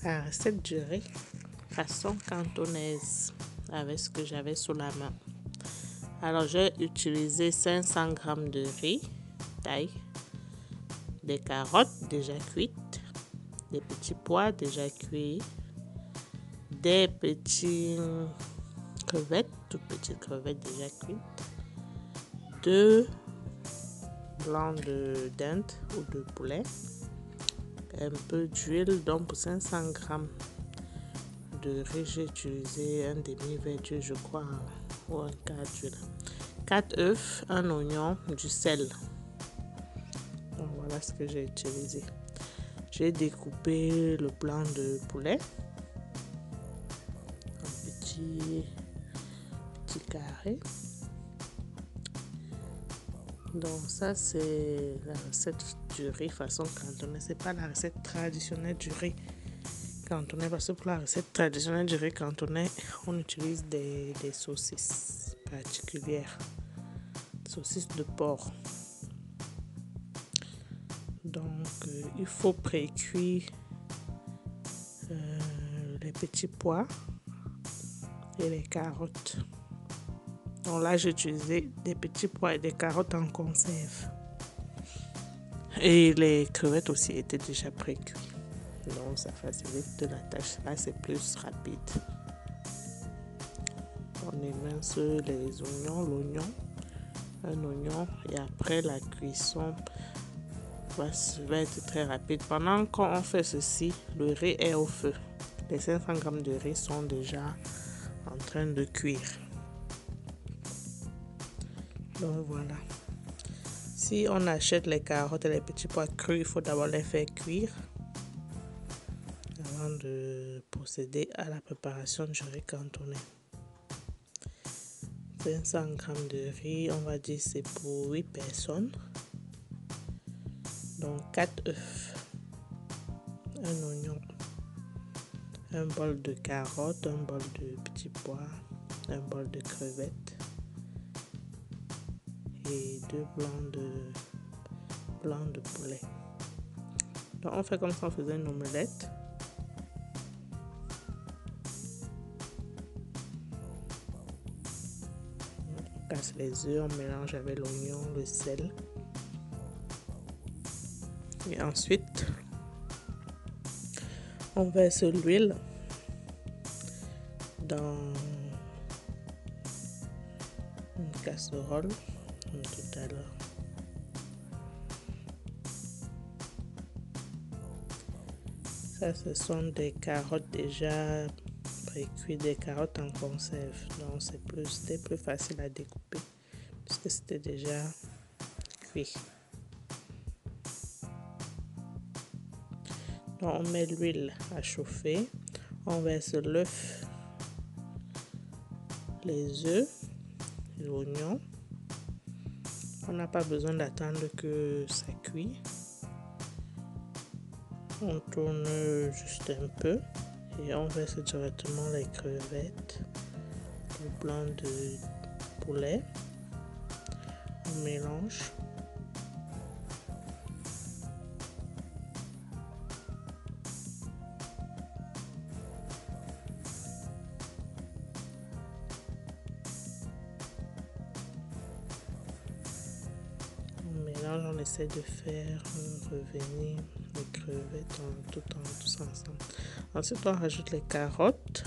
la recette du riz façon cantonaise avec ce que j'avais sous la main. Alors j'ai utilisé 500 g de riz taille, des carottes déjà cuites, des petits pois déjà cuits, des petits crevettes, toutes petites crevettes déjà cuites, 2 blancs de dinde ou de poulet, un peu d'huile. Donc pour 500 g de riz, j'ai utilisé un demi-verre d'huile, je crois, ou un quart d'huile. 4 œufs, un oignon, du sel. Donc voilà ce que j'ai utilisé. J'ai découpé le blanc de poulet en petits carrés. Donc ça c'est la recette du riz façon cantonais. C'est pas la recette traditionnelle du riz cantonais, parce que pour la recette traditionnelle du riz cantonais, on utilise des saucisses particulières, saucisses de porc. Donc il faut pré-cuire les petits pois et les carottes. Donc là j'ai utilisé des petits pois et des carottes en conserve, et les crevettes aussi étaient déjà pré-cuites, donc ça facilite la tâche. Là c'est plus rapide. On émince les oignons, un oignon, et après la cuisson va être très rapide. Pendant qu'on fait ceci, le riz est au feu. Les 500 g de riz sont déjà en train de cuire. Donc voilà. Si on achète les carottes et les petits pois crus, il faut d'abord les faire cuire avant de procéder à la préparation du riz cantonais. 500 g de riz, on va dire c'est pour 8 personnes. Donc 4 œufs, un oignon, un bol de carottes, un bol de petits pois, un bol de crevettes et 2 blancs de poulet. Donc on fait comme si on faisait une omelette. On casse les œufs, on mélange avec l'oignon, le sel. Et ensuite, on verse l'huile dans une casserole comme tout à l'heure. Ça, ce sont des carottes déjà pré-cuites, des carottes en conserve. Donc c'était plus facile à découper puisque c'était déjà cuit. Donc on met l'huile à chauffer, on verse l'œuf, les œufs, l'oignon. On n'a pas besoin d'attendre que ça cuise. On tourne juste un peu et on verse directement les crevettes, le blanc de poulet. On mélange. On essaie de faire revenir les crevettes tous ensemble. Ensuite, on rajoute les carottes,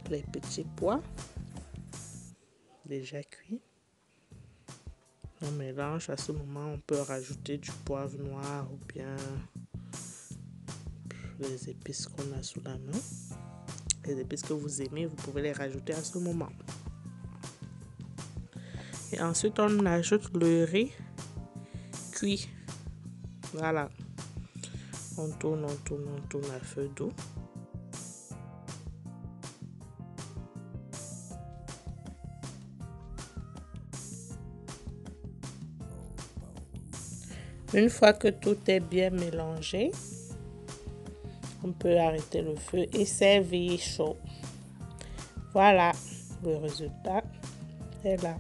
les petits pois déjà cuits. On mélange. À ce moment, on peut rajouter du poivre noir ou bien les épices qu'on a sous la main. Les épices que vous aimez, vous pouvez les rajouter à ce moment. Et ensuite, on ajoute le riz cuit. Voilà. On tourne à feu doux. Une fois que tout est bien mélangé, on peut arrêter le feu et servir chaud. Voilà, le résultat est là.